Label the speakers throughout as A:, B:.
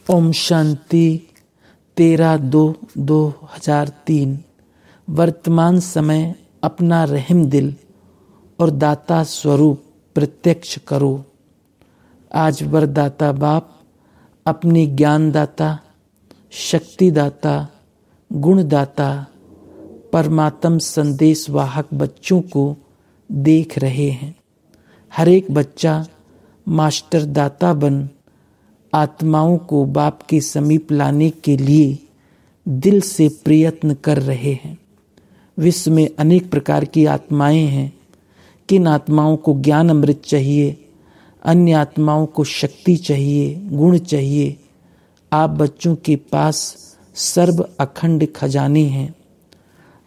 A: ओम शांति 13/2/2003। वर्तमान समय अपना रहम दिल और दाता स्वरूप प्रत्यक्ष करो। आज वरदाता बाप अपने ज्ञानदाता, शक्तिदाता, गुणदाता, परमात्म संदेश वाहक बच्चों को देख रहे हैं। हर एक बच्चा मास्टर दाता बन आत्माओं को बाप के समीप लाने के लिए दिल से प्रयत्न कर रहे हैं। विश्व में अनेक प्रकार की आत्माएं हैं। किन आत्माओं को ज्ञान अमृत चाहिए, अन्य आत्माओं को शक्ति चाहिए, गुण चाहिए। आप बच्चों के पास सर्व अखंड खजाने हैं।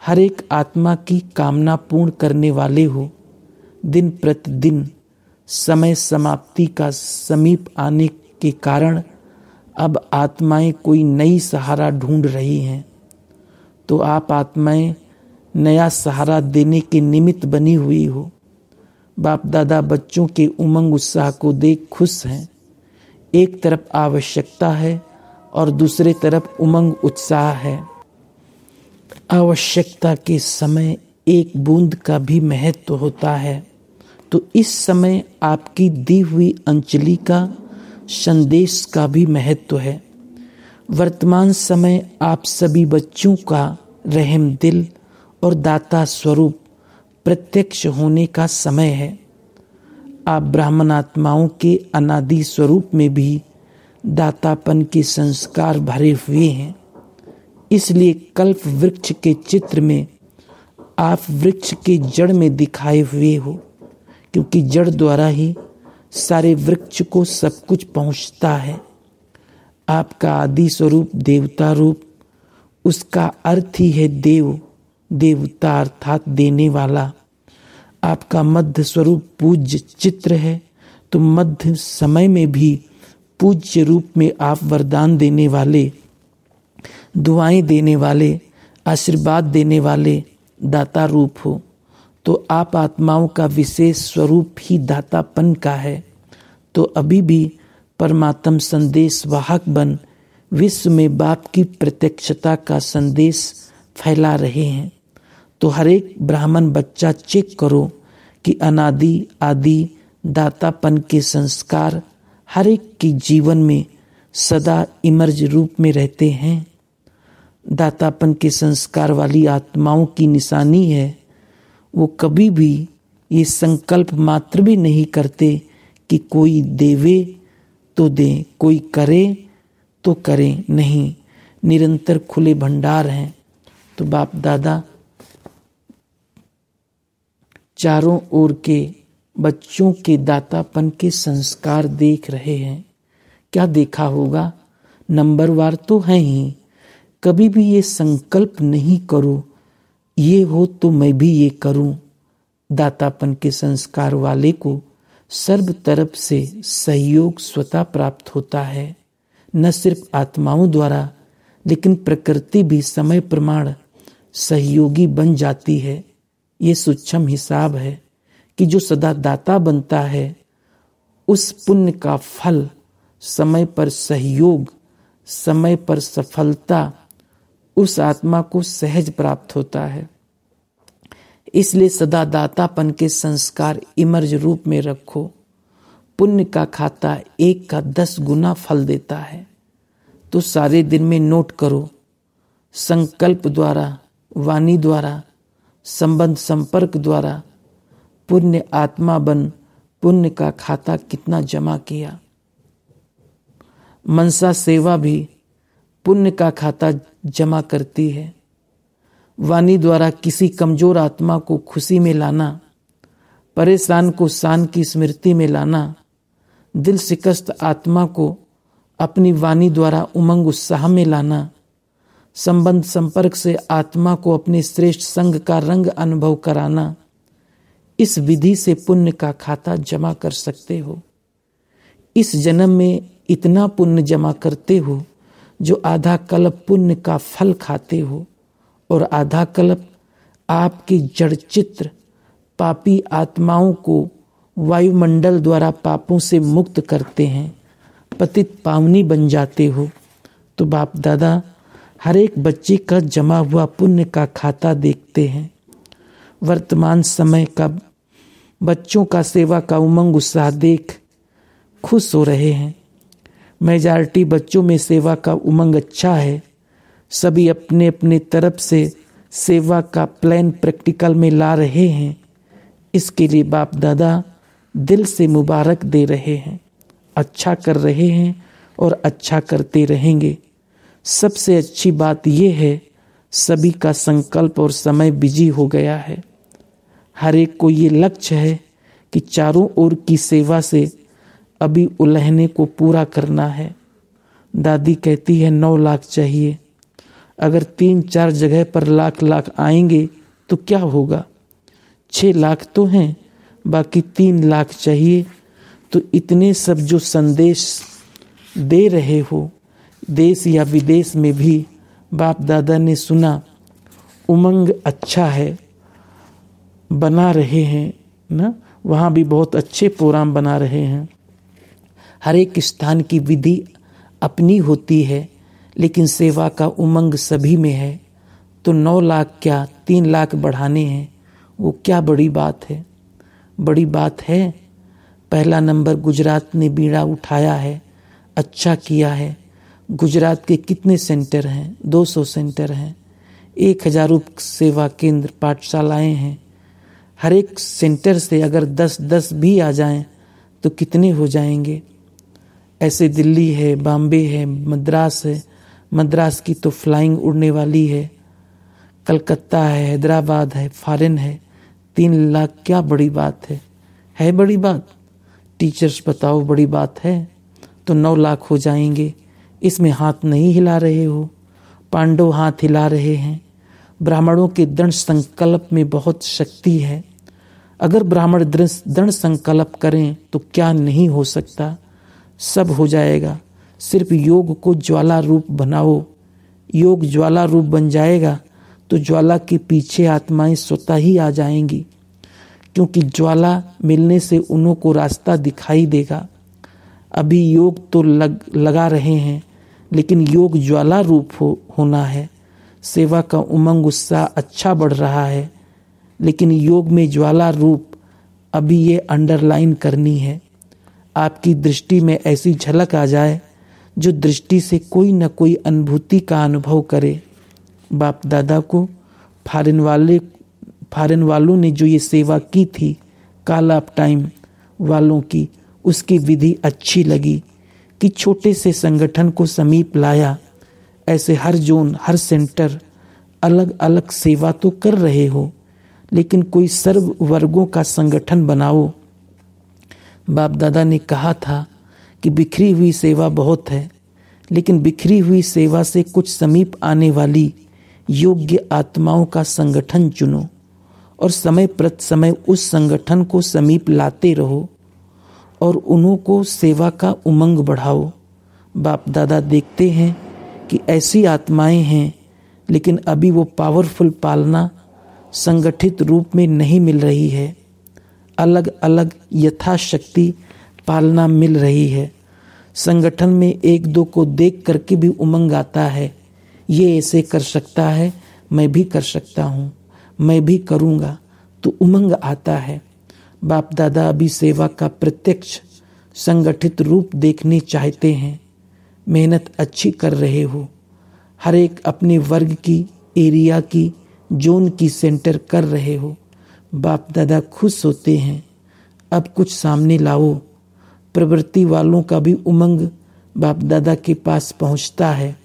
A: हर एक आत्मा की कामना पूर्ण करने वाले हो। दिन प्रतिदिन समय समाप्ति का समीप आने के कारण अब आत्माएं कोई नई सहारा ढूंढ रही हैं। तो आप आत्माएं नया सहारा देने के निमित्त बनी हुई हो। बाप दादा बच्चों के उमंग उत्साह को देख खुश हैं। एक तरफ आवश्यकता है और दूसरे तरफ उमंग उत्साह है। आवश्यकता के समय एक बूंद का भी महत्व होता है, तो इस समय आपकी दी हुई अंजलि का संदेश का भी महत्व है। वर्तमान समय आप सभी बच्चों का रहम दिल और दाता स्वरूप प्रत्यक्ष होने का समय है। आप ब्राह्मण आत्माओं के अनादि स्वरूप में भी दातापन के संस्कार भरे हुए हैं। इसलिए कल्प वृक्ष के चित्र में आप वृक्ष के जड़ में दिखाए हुए हो, क्योंकि जड़ द्वारा ही सारे वृक्ष को सब कुछ पहुंचता है। आपका आदि स्वरूप देवता रूप, उसका अर्थ ही है देव, देवता अर्थात देने वाला। आपका मध्य स्वरूप पूज्य चित्र है, तो मध्य समय में भी पूज्य रूप में आप वरदान देने वाले, दुआएं देने वाले, आशीर्वाद देने वाले दाता रूप हो। तो आप आत्माओं का विशेष स्वरूप ही दातापन का है। तो अभी भी परमात्म संदेश वाहक बन विश्व में बाप की प्रत्यक्षता का संदेश फैला रहे हैं। तो हर एक ब्राह्मण बच्चा चेक करो कि अनादि आदि दातापन के संस्कार हर एक के जीवन में सदा इमर्ज रूप में रहते हैं। दातापन के संस्कार वाली आत्माओं की निशानी है, वो कभी भी ये संकल्प मात्र भी नहीं करते कि कोई देवे तो दे, कोई करे तो करे, नहीं, निरंतर खुले भंडार हैं। तो बाप दादा चारों ओर के बच्चों के दातापन के संस्कार देख रहे हैं। क्या देखा होगा? नंबरवार तो है ही। कभी भी ये संकल्प नहीं करो ये हो तो मैं भी ये करूं। दातापन के संस्कार वाले को सर्व तरफ से सहयोग स्वतः प्राप्त होता है। न सिर्फ आत्माओं द्वारा, लेकिन प्रकृति भी समय प्रमाण सहयोगी बन जाती है। ये सूक्ष्म हिसाब है कि जो सदा दाता बनता है उस पुण्य का फल समय पर सहयोग, समय पर सफलता उस आत्मा को सहज प्राप्त होता है। इसलिए सदा दातापन के संस्कार इमर्ज रूप में रखो। पुण्य का खाता 1 का 10 गुना फल देता है। तो सारे दिन में नोट करो, संकल्प द्वारा, वाणी द्वारा, संबंध संपर्क द्वारा पुण्य आत्मा बन पुण्य का खाता कितना जमा किया। मनसा सेवा भी पुण्य का खाता जमा करती है। वाणी द्वारा किसी कमजोर आत्मा को खुशी में लाना, परेशान को शान की स्मृति में लाना, दिल शिकस्त आत्मा को अपनी वाणी द्वारा उमंग उत्साह में लाना, संबंध संपर्क से आत्मा को अपने श्रेष्ठ संग का रंग अनुभव कराना, इस विधि से पुण्य का खाता जमा कर सकते हो। इस जन्म में इतना पुण्य जमा करते हो जो आधा कल्प पुण्य का फल खाते हो, और आधा कल्प आपके जड़ चित्र पापी आत्माओं को वायुमंडल द्वारा पापों से मुक्त करते हैं। पतित पावनी बन जाते हो। तो बाप दादा हर एक बच्चे का जमा हुआ पुण्य का खाता देखते हैं। वर्तमान समय का बच्चों का सेवा का उमंग उत्साह देख खुश हो रहे हैं। मेजॉरिटी बच्चों में सेवा का उमंग अच्छा है। सभी अपने अपने तरफ से सेवा का प्लान प्रैक्टिकल में ला रहे हैं। इसके लिए बाप दादा दिल से मुबारक दे रहे हैं। अच्छा कर रहे हैं और अच्छा करते रहेंगे। सबसे अच्छी बात यह है सभी का संकल्प और समय बिजी हो गया है। हर एक को ये लक्ष्य है कि चारों ओर की सेवा से अभी उलझने को पूरा करना है। दादी कहती है 9 लाख चाहिए। अगर 3-4 जगह पर लाख आएंगे तो क्या होगा? 6 लाख तो हैं, बाकी 3 लाख चाहिए। तो इतने सब जो संदेश दे रहे हो देश या विदेश में भी बाप दादा ने सुना, उमंग अच्छा है, बना रहे हैं ना, वहाँ भी बहुत अच्छे प्रोग्राम बना रहे हैं। हर एक स्थान की विधि अपनी होती है, लेकिन सेवा का उमंग सभी में है। तो 9 लाख क्या 3 लाख बढ़ाने हैं, वो क्या बड़ी बात है? बड़ी बात है। पहला नंबर गुजरात ने बीड़ा उठाया है, अच्छा किया है। गुजरात के कितने सेंटर हैं? 200 सेंटर हैं। 1000 सेवा केंद्र पाठशालाएं हैं। हर एक सेंटर से अगर 10-10 भी आ जाएं तो कितने हो जाएंगे? ऐसे दिल्ली है, बॉम्बे है, मद्रास है। मद्रास की तो फ्लाइंग उड़ने वाली है। कलकत्ता है, हैदराबाद है, फॉरेन है। 3 लाख क्या बड़ी बात है बड़ी बात? टीचर्स बताओ बड़ी बात है? तो 9 लाख हो जाएंगे। इसमें हाथ नहीं हिला रहे हो, पांडव हाथ हिला रहे हैं। ब्राह्मणों के दृढ़ संकल्प में बहुत शक्ति है। अगर ब्राह्मण दृढ़ संकल्प करें तो क्या नहीं हो सकता, सब हो जाएगा। सिर्फ योग को ज्वाला रूप बनाओ। योग ज्वाला रूप बन जाएगा तो ज्वाला के पीछे आत्माएं स्वतः ही आ जाएंगी, क्योंकि ज्वाला मिलने से उन्हों को रास्ता दिखाई देगा। अभी योग तो लगा रहे हैं, लेकिन योग ज्वाला रूप होना है। सेवा का उमंग उत्साह अच्छा बढ़ रहा है, लेकिन योग में ज्वाला रूप अभी ये अंडरलाइन करनी है। आपकी दृष्टि में ऐसी झलक आ जाए जो दृष्टि से कोई न कोई अनुभूति का अनुभव करे। बाप दादा को फॉरेन वालों ने जो ये सेवा की थी, कॉल ऑफ टाइम वालों की, उसकी विधि अच्छी लगी कि छोटे से संगठन को समीप लाया। ऐसे हर जोन, हर सेंटर अलग अलग सेवा तो कर रहे हो, लेकिन कोई सर्व वर्गों का संगठन बनाओ। बाप दादा ने कहा था कि बिखरी हुई सेवा बहुत है, लेकिन बिखरी हुई सेवा से कुछ समीप आने वाली योग्य आत्माओं का संगठन चुनो और समय प्रति समय उस संगठन को समीप लाते रहो और उन्हों को सेवा का उमंग बढ़ाओ। बाप दादा देखते हैं कि ऐसी आत्माएं हैं, लेकिन अभी वो पावरफुल पालना संगठित रूप में नहीं मिल रही है। अलग अलग यथाशक्ति पालना मिल रही है। संगठन में 1-2 को देख करके भी उमंग आता है, ये ऐसे कर सकता है, मैं भी कर सकता हूँ, मैं भी करूँगा, तो उमंग आता है। बाप दादा अभी सेवा का प्रत्यक्ष संगठित रूप देखने चाहते हैं। मेहनत अच्छी कर रहे हो, हर एक अपने वर्ग की, एरिया की, जोन की सेंटर कर रहे हो। बाप दादा खुश होते हैं। अब कुछ सामने लाओ। प्रवृत्ति वालों का भी उमंग बाप दादा के पास पहुंचता है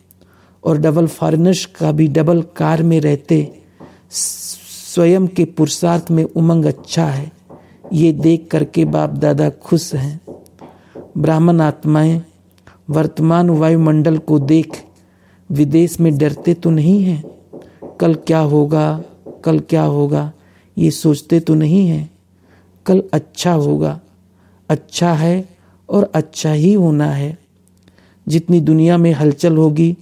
A: और डबल फॉरेनर्स का भी डबल कार में रहते स्वयं के पुरुषार्थ में उमंग अच्छा है। ये देख करके बाप दादा खुश हैं। ब्राह्मण आत्माएं वर्तमान वायुमंडल को देख विदेश में डरते तो नहीं हैं। कल क्या होगा, कल क्या होगा, ये सोचते तो नहीं हैं। कल अच्छा होगा, अच्छा है और अच्छा ही होना है। जितनी दुनिया में हलचल होगी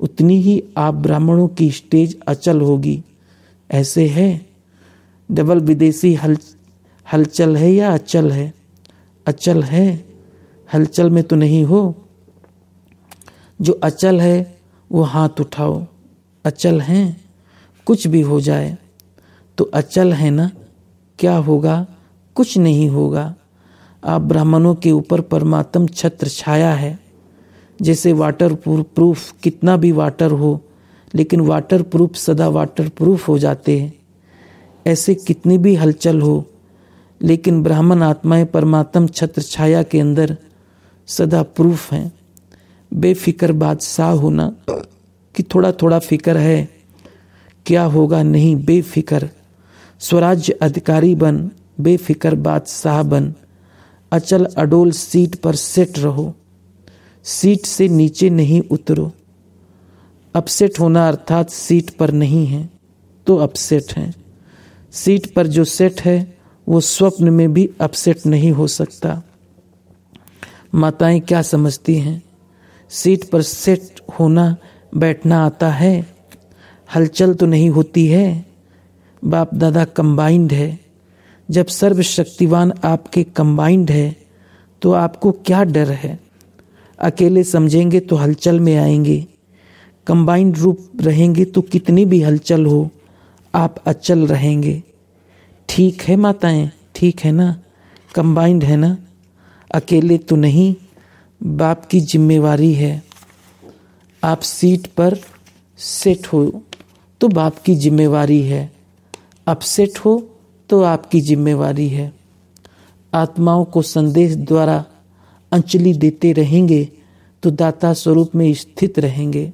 A: उतनी ही आप ब्राह्मणों की स्टेज अचल होगी। ऐसे है। डबल विदेशी हलचल है या अचल है? अचल है। हलचल में तो नहीं हो, जो अचल है वो हाथ उठाओ। अचल हैं, कुछ भी हो जाए तो अचल है ना, क्या होगा? कुछ नहीं होगा। आप ब्राह्मणों के ऊपर परमात्म छत्र छाया है। जैसे वाटर प्रूफ, कितना भी वाटर हो लेकिन वाटर प्रूफ सदा वाटर प्रूफ हो जाते हैं। ऐसे कितनी भी हलचल हो लेकिन ब्राह्मण आत्माएं परमात्म छत्र छाया के अंदर सदा प्रूफ हैं। बेफिक्र बादशाह होना कि थोड़ा थोड़ा फिक्र है, क्या होगा नहीं, बेफिक्र स्वराज्य अधिकारी बन, बेफिक्र बादशाह बन। अचल अडोल सीट पर सेट रहो, सीट से नीचे नहीं उतरो। अपसेट होना अर्थात सीट पर नहीं है तो अपसेट है। सीट पर जो सेट है वो स्वप्न में भी अपसेट नहीं हो सकता। माताएं क्या समझती हैं? सीट पर सेट होना, बैठना आता है, हलचल तो नहीं होती है। बाप दादा कंबाइंड है। जब सर्वशक्तिवान आपके कंबाइंड है तो आपको क्या डर है? अकेले समझेंगे तो हलचल में आएंगे, कंबाइंड रूप रहेंगे तो कितनी भी हलचल हो आप अचल रहेंगे। ठीक है माताएं, ठीक है ना? कंबाइंड है ना, अकेले तो नहीं। बाप की जिम्मेवारी है। आप सीट पर सेट हो तो बाप की जिम्मेवारी है, अपसेट हो तो आपकी जिम्मेवारी है। आत्माओं को संदेश द्वारा अंजलि देते रहेंगे तो दाता स्वरूप में स्थित रहेंगे,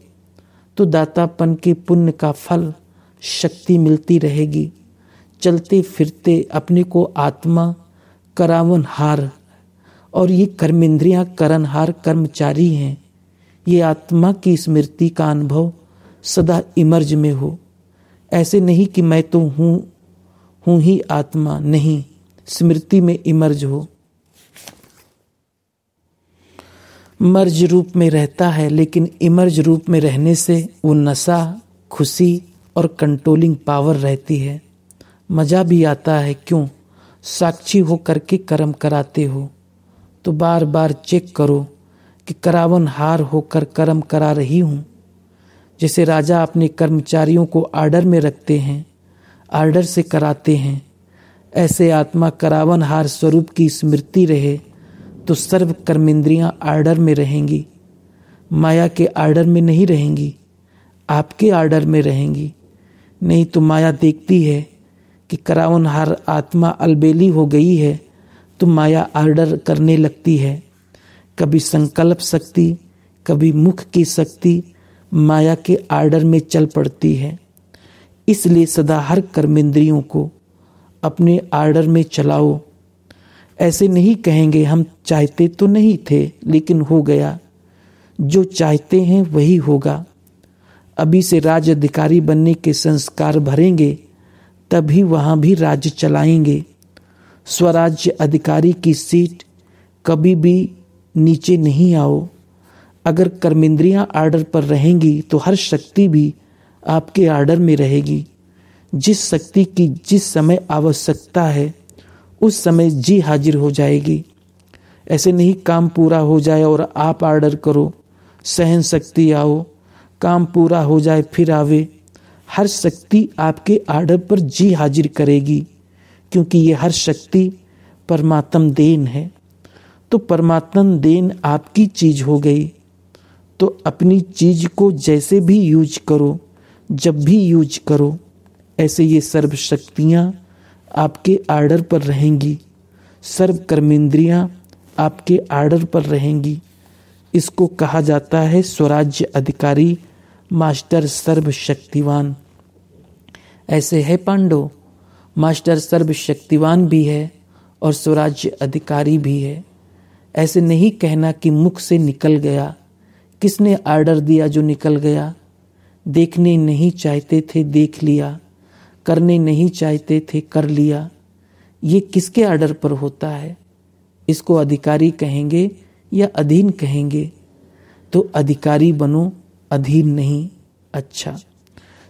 A: तो दातापन के पुण्य का फल, शक्ति मिलती रहेगी। चलते फिरते अपने को आत्मा करावन हार, और ये कर्मेंद्रियां करणहार कर्मचारी हैं। ये आत्मा की स्मृति का अनुभव सदा इमर्ज में हो। ऐसे नहीं कि मैं तो हूँ ही आत्मा, नहीं, स्मृति में इमर्ज हो। मर्ज रूप में रहता है लेकिन इमर्ज रूप में रहने से वो नशा, खुशी और कंट्रोलिंग पावर रहती है। मजा भी आता है, क्यों? साक्षी हो करके कर्म कराते हो तो बार बार चेक करो कि करावन हार होकर कर्म करा रही हूँ। जैसे राजा अपने कर्मचारियों को आर्डर में रखते हैं, आर्डर से कराते हैं, ऐसे आत्मा करावन हार स्वरूप की स्मृति रहे तो सर्व कर्मेंद्रियां आर्डर में रहेंगी। माया के आर्डर में नहीं रहेंगी, आपके आर्डर में रहेंगी। नहीं तो माया देखती है कि करावन हार आत्मा अलबेली हो गई है तो माया आर्डर करने लगती है। कभी संकल्प शक्ति, कभी मुख की शक्ति माया के आर्डर में चल पड़ती है। इसलिए सदा हर कर्मेंद्रियों को अपने आर्डर में चलाओ। ऐसे नहीं कहेंगे हम चाहते तो नहीं थे लेकिन हो गया, जो चाहते हैं वही होगा। अभी से राज्य अधिकारी बनने के संस्कार भरेंगे तभी वहां भी राज्य चलाएंगे। स्वराज्य अधिकारी की सीट कभी भी नीचे नहीं आओ। अगर कर्मेंद्रियां आर्डर पर रहेंगी तो हर शक्ति भी आपके आर्डर में रहेगी। जिस शक्ति की जिस समय आवश्यकता है उस समय जी हाजिर हो जाएगी। ऐसे नहीं काम पूरा हो जाए और आप आर्डर करो, सहन शक्ति आओ, काम पूरा हो जाए फिर आवे। हर शक्ति आपके आर्डर पर जी हाजिर करेगी, क्योंकि ये हर शक्ति परमात्म देन है। तो परमात्म देन आपकी चीज हो गई, तो अपनी चीज को जैसे भी यूज करो, जब भी यूज करो, ऐसे ये सर्व शक्तियाँ आपके आर्डर पर रहेंगी, सर्व कर्मेंद्रियाँ आपके आर्डर पर रहेंगी। इसको कहा जाता है स्वराज्य अधिकारी, मास्टर सर्वशक्तिवान। ऐसे है पांडव, मास्टर सर्वशक्तिवान भी है और स्वराज्य अधिकारी भी है। ऐसे नहीं कहना कि मुख से निकल गया, किसने आर्डर दिया जो निकल गया? देखने नहीं चाहते थे देख लिया, करने नहीं चाहते थे कर लिया। ये किसके आर्डर पर होता है? इसको अधिकारी कहेंगे या अधीन कहेंगे? तो अधिकारी बनो, अधीन नहीं। अच्छा,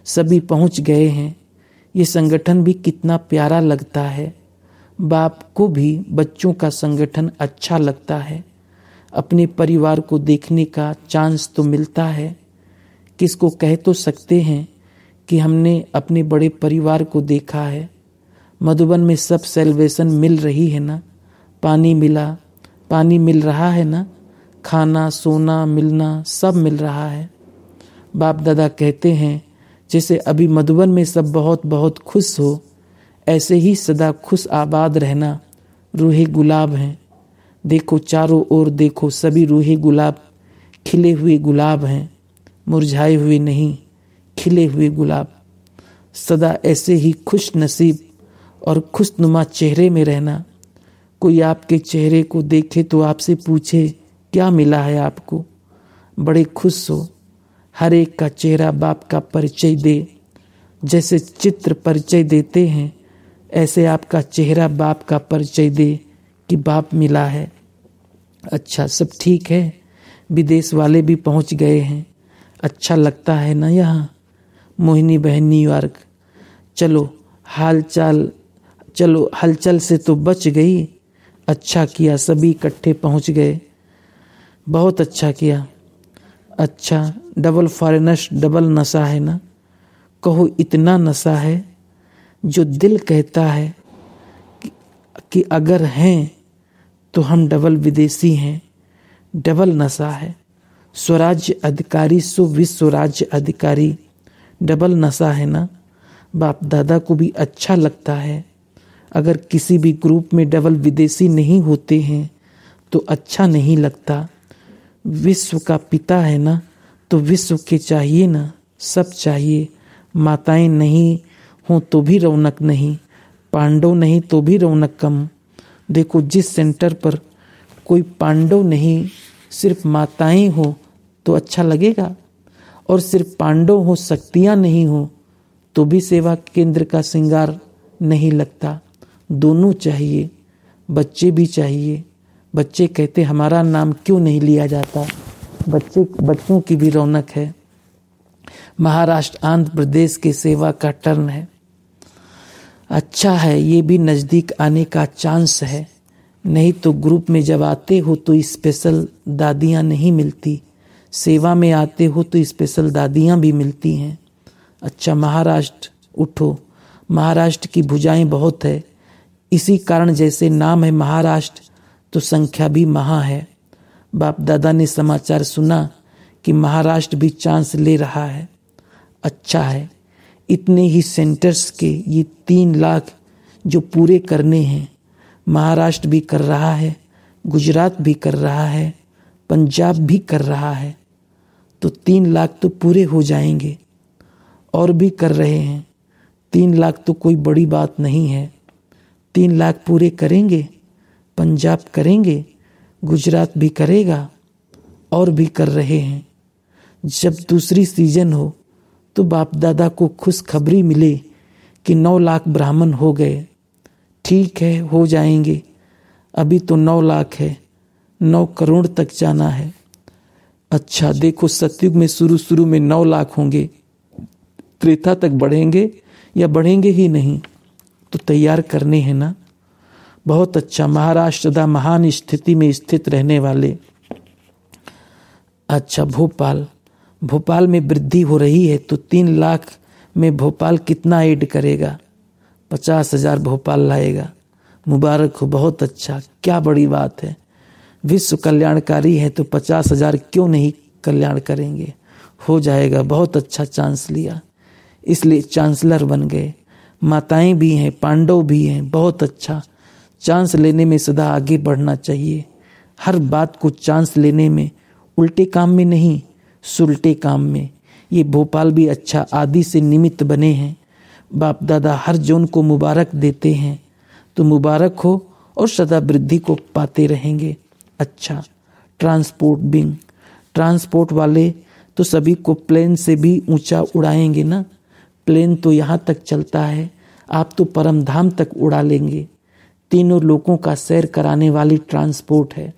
A: सभी पहुंच गए हैं। ये संगठन भी कितना प्यारा लगता है। बाप को भी बच्चों का संगठन अच्छा लगता है। अपने परिवार को देखने का चांस तो मिलता है। किसको कह तो सकते हैं कि हमने अपने बड़े परिवार को देखा है। मधुबन में सब सेलिब्रेशन मिल रही है ना, पानी मिल रहा है ना, खाना सोना मिलना सब मिल रहा है। बाप दादा कहते हैं जैसे अभी मधुबन में सब बहुत बहुत खुश हो, ऐसे ही सदा खुश आबाद रहना। रूहे गुलाब हैं, देखो चारों ओर देखो, सभी रूहे गुलाब खिले हुए गुलाब हैं, मुरझाए हुए नहीं, खिले हुए गुलाब। सदा ऐसे ही खुश नसीब और खुशनुमा चेहरे में रहना। कोई आपके चेहरे को देखे तो आपसे पूछे क्या मिला है आपको, बड़े खुश हो। हर एक का चेहरा बाप का परिचय दे। जैसे चित्र परिचय देते हैं, ऐसे आपका चेहरा बाप का परिचय दे कि बाप मिला है। अच्छा, सब ठीक है। विदेश वाले भी पहुंच गए हैं। अच्छा लगता है ना यहाँ। मोहिनी बहन न्यूयॉर्क, चलो हलचल से तो बच गई। अच्छा किया सभी इकट्ठे पहुंच गए, बहुत अच्छा किया। अच्छा, डबल फॉरेनर्स डबल नशा है ना। कहो इतना नशा है जो दिल कहता है कि अगर हैं तो हम डबल विदेशी हैं। डबल नशा है। स्वराज्य अधिकारी सो विश्व राज्य अधिकारी, डबल नशा है ना। बाप दादा को भी अच्छा लगता है। अगर किसी भी ग्रुप में डबल विदेशी नहीं होते हैं तो अच्छा नहीं लगता। विश्व का पिता है ना, तो विश्व के चाहिए ना, सब चाहिए। माताएं नहीं हो तो भी रौनक नहीं, पांडव नहीं तो भी रौनक कम। देखो जिस सेंटर पर कोई पांडव नहीं, सिर्फ माताएं हो तो अच्छा लगेगा, और सिर्फ पांडव हो शक्तियां नहीं हो तो भी सेवा केंद्र का श्रृंगार नहीं लगता। दोनों चाहिए, बच्चे भी चाहिए। बच्चे कहते हमारा नाम क्यों नहीं लिया जाता। बच्चों की भी रौनक है। महाराष्ट्र आंध्र प्रदेश के सेवा का टर्न है। अच्छा है, ये भी नज़दीक आने का चांस है। नहीं तो ग्रुप में जब आते हो तो स्पेशल दादियाँ नहीं मिलती, सेवा में आते हो तो स्पेशल दादियाँ भी मिलती हैं। अच्छा, महाराष्ट्र उठो। महाराष्ट्र की भुजाएं बहुत है, इसी कारण जैसे नाम है महाराष्ट्र तो संख्या भी महा है। बाप दादा ने समाचार सुना कि महाराष्ट्र भी चांस ले रहा है। अच्छा है। इतने ही सेंटर्स के ये 3 लाख जो पूरे करने हैं, महाराष्ट्र भी कर रहा है, गुजरात भी कर रहा है, पंजाब भी कर रहा है, तो 3 लाख तो पूरे हो जाएंगे। और भी कर रहे हैं। 3 लाख तो कोई बड़ी बात नहीं है। 3 लाख पूरे करेंगे, पंजाब करेंगे, गुजरात भी करेगा, और भी कर रहे हैं। जब दूसरी सीजन हो तो बाप दादा को खुशखबरी मिले कि 9 लाख ब्राह्मण हो गए। ठीक है, हो जाएंगे। अभी तो 9 लाख है, 9 करोड़ तक जाना है। अच्छा देखो, सतयुग में शुरू में 9 लाख होंगे, त्रेता तक बढ़ेंगे या बढ़ेंगे ही नहीं, तो तैयार करने हैं ना। बहुत अच्छा। महाराष्ट्र दा महान स्थिति में स्थित रहने वाले। अच्छा, भोपाल में वृद्धि हो रही है, तो 3 लाख में भोपाल कितना ऐड करेगा? 50,000 भोपाल लाएगा। मुबारक हो, बहुत अच्छा, क्या बड़ी बात है। विश्व कल्याणकारी है तो 50,000 क्यों नहीं कल्याण करेंगे। हो जाएगा, बहुत अच्छा चांस लिया, इसलिए चांसलर बन गए। माताएं भी हैं, पांडव भी हैं, बहुत अच्छा। चांस लेने में सदा आगे बढ़ना चाहिए। हर बात को चांस लेने में, उल्टे काम में नहीं, सुलटे काम में। ये भोपाल भी अच्छा आदि से निमित्त बने हैं। बाप दादा हर जौन को मुबारक देते हैं, तो मुबारक हो और सदा वृद्धि को पाते रहेंगे। अच्छा, ट्रांसपोर्ट वाले तो सभी को प्लेन से भी ऊंचा उड़ाएंगे ना। प्लेन तो यहाँ तक चलता है, आप तो परम धाम तक उड़ा लेंगे। तीनों लोगों का सैर कराने वाली ट्रांसपोर्ट है।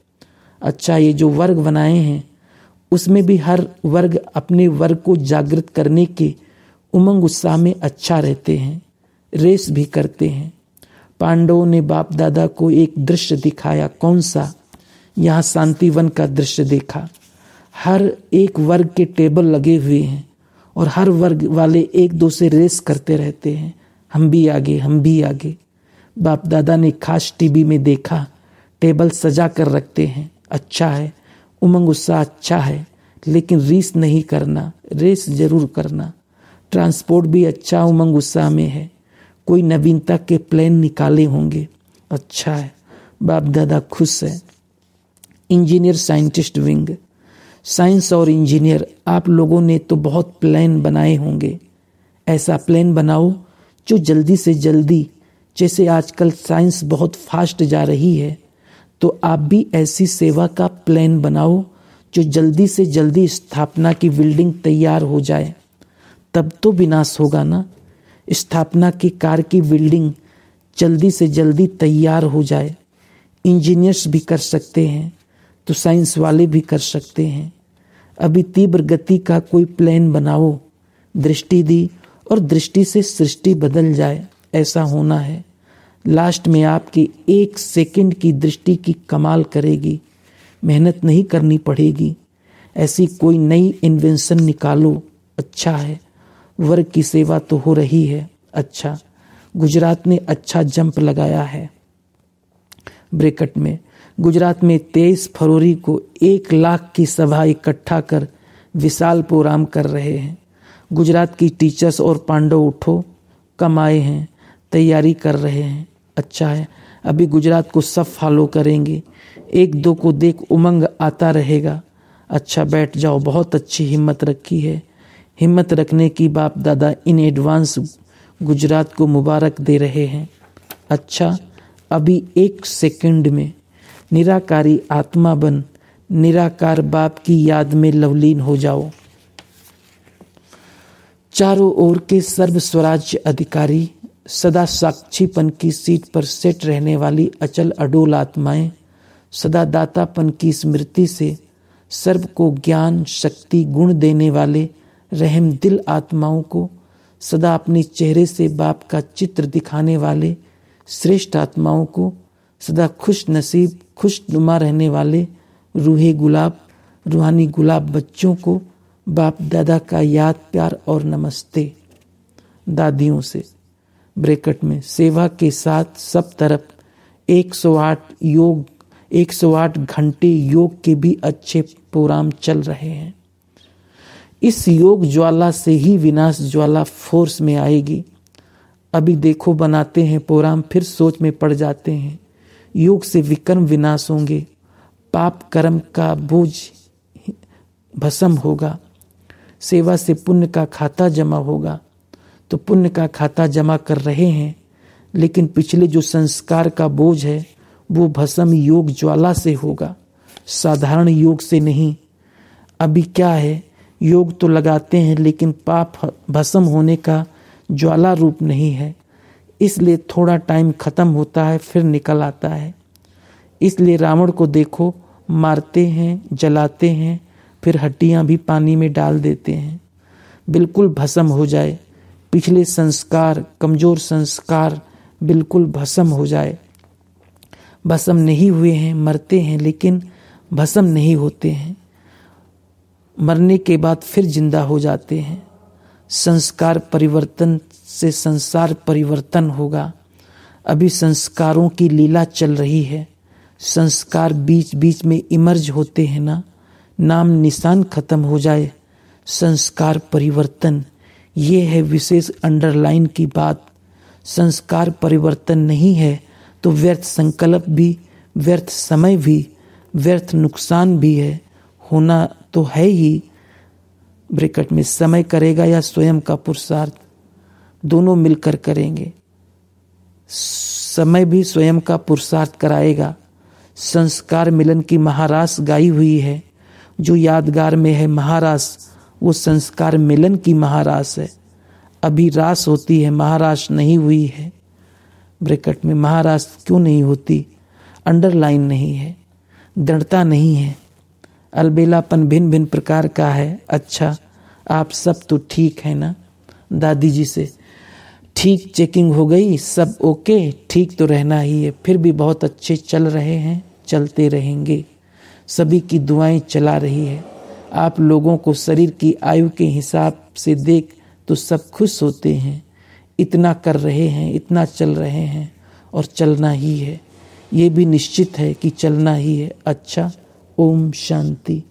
A: अच्छा, ये जो वर्ग बनाए हैं उसमें भी हर वर्ग अपने वर्ग को जागृत करने के उमंग उत्साह में अच्छा रहते हैं, रेस भी करते हैं। पांडवों ने बाप दादा को एक दृश्य दिखाया, कौन सा? यहाँ शांतिवन का दृश्य देखा। हर एक वर्ग के टेबल लगे हुए हैं और हर वर्ग वाले एक दो से रेस करते रहते हैं, हम भी आगे, हम भी आगे। बाप दादा ने खास टीवी में देखा, टेबल सजा कर रखते हैं, अच्छा है, उमंग उत्साह अच्छा है, लेकिन रेस नहीं करना, रेस जरूर करना। ट्रांसपोर्ट भी अच्छा उमंग उत्साह में है, कोई नवीनता के प्लान निकाले होंगे, अच्छा है, बाप दादा खुश है। इंजीनियर साइंटिस्ट विंग, साइंस और इंजीनियर आप लोगों ने तो बहुत प्लान बनाए होंगे, ऐसा प्लान बनाओ जो जल्दी से जल्दी, जैसे आजकल साइंस बहुत फास्ट जा रही है, तो आप भी ऐसी सेवा का प्लान बनाओ जो जल्दी से जल्दी स्थापना की बिल्डिंग तैयार हो जाए, तब तो विनाश होगा ना। स्थापना की कार की बिल्डिंग जल्दी से जल्दी तैयार हो जाए। इंजीनियर्स भी कर सकते हैं तो साइंस वाले भी कर सकते हैं। अभी तीव्र गति का कोई प्लान बनाओ, दृष्टि दी और दृष्टि से सृष्टि बदल जाए, ऐसा होना है। लास्ट में आपकी 1 सेकंड की दृष्टि की कमाल करेगी, मेहनत नहीं करनी पड़ेगी। ऐसी कोई नई इन्वेंशन निकालो, अच्छा है। वर्ग की सेवा तो हो रही है, अच्छा। गुजरात ने अच्छा जंप लगाया है। ब्रैकेट में गुजरात में 23 फरवरी को 1 लाख की सभा इकट्ठा कर विशाल प्रोग्राम कर रहे हैं। गुजरात की टीचर्स और पांडव उठो, कम आए हैं, तैयारी कर रहे हैं, अच्छा है। अभी गुजरात को सब फॉलो करेंगे, 1-2 को देख उमंग आता रहेगा, अच्छा बैठ जाओ, बहुत अच्छी हिम्मत रखी है। हिम्मत रखने की बाप दादा इन एडवांस गुजरात को मुबारक दे रहे हैं, अच्छा। अभी 1 सेकंड में निराकारी आत्मा बन निराकार बाप की याद में लवलीन हो जाओ। चारों ओर के सर्व स्वराज्य अधिकारी, सदा साक्षीपन की सीट पर सेट रहने वाली अचल अडोल आत्माएं, सदा दातापन की स्मृति से सर्व को ज्ञान शक्ति गुण देने वाले रहम दिल आत्माओं को, सदा अपने चेहरे से बाप का चित्र दिखाने वाले श्रेष्ठ आत्माओं को, सदा खुश नसीब खुशनुमा रहने वाले रूहे गुलाब रूहानी गुलाब बच्चों को बाप दादा का याद प्यार और नमस्ते। दादियों से ब्रैकेट में सेवा के साथ सब तरफ 108 घंटे योग के भी अच्छे प्रोग्राम चल रहे हैं। इस योग ज्वाला से ही विनाश ज्वाला फोर्स में आएगी। अभी देखो बनाते हैं प्रोग्राम, फिर सोच में पड़ जाते हैं। योग से विकर्म विनाश होंगे, पाप कर्म का बोझ भस्म होगा, सेवा से पुण्य का खाता जमा होगा। तो पुण्य का खाता जमा कर रहे हैं, लेकिन पिछले जो संस्कार का बोझ है वो भस्म योग ज्वाला से होगा, साधारण योग से नहीं। अभी क्या है, योग तो लगाते हैं लेकिन पाप भस्म होने का ज्वाला रूप नहीं है, इसलिए थोड़ा टाइम खत्म होता है फिर निकल आता है। इसलिए रावण को देखो, मारते हैं जलाते हैं, फिर हड्डियां भी पानी में डाल देते हैं, बिल्कुल भस्म हो जाए। पिछले संस्कार कमजोर संस्कार बिल्कुल भस्म हो जाए। भस्म नहीं हुए हैं, मरते हैं लेकिन भस्म नहीं होते हैं, मरने के बाद फिर जिंदा हो जाते हैं। संस्कार परिवर्तन से संसार परिवर्तन होगा। अभी संस्कारों की लीला चल रही है। संस्कार बीच बीच में इमर्ज होते हैं ना, नाम निशान खत्म हो जाए। संस्कार परिवर्तन, ये है विशेष अंडरलाइन की बात। संस्कार परिवर्तन नहीं है तो व्यर्थ संकल्प भी, व्यर्थ समय भी, व्यर्थ नुकसान भी है, होना तो है ही। ब्रैकेट में समय करेगा या स्वयं का पुरुषार्थ, दोनों मिलकर करेंगे। समय भी स्वयं का पुरुषार्थ कराएगा। संस्कार मिलन की महारास गाई हुई है, जो यादगार में है महारास, वो संस्कार मिलन की महारास है। अभी रास होती है, महारास नहीं हुई है। ब्रैकेट में महारास क्यों नहीं होती, अंडरलाइन नहीं है, दृढ़ता नहीं है, अलबेलापन भिन्न भिन्न प्रकार का है। अच्छा, आप सब तो ठीक है ना। दादी जी से ठीक चेकिंग हो गई, सब ओके, ठीक तो रहना ही है, फिर भी बहुत अच्छे चल रहे हैं, चलते रहेंगे। सभी की दुआएं चला रही है। आप लोगों को शरीर की आयु के हिसाब से देख तो सब खुश होते हैं। इतना कर रहे हैं, इतना चल रहे हैं और चलना ही है। ये भी निश्चित है कि चलना ही है। अच्छा, ओम शांति।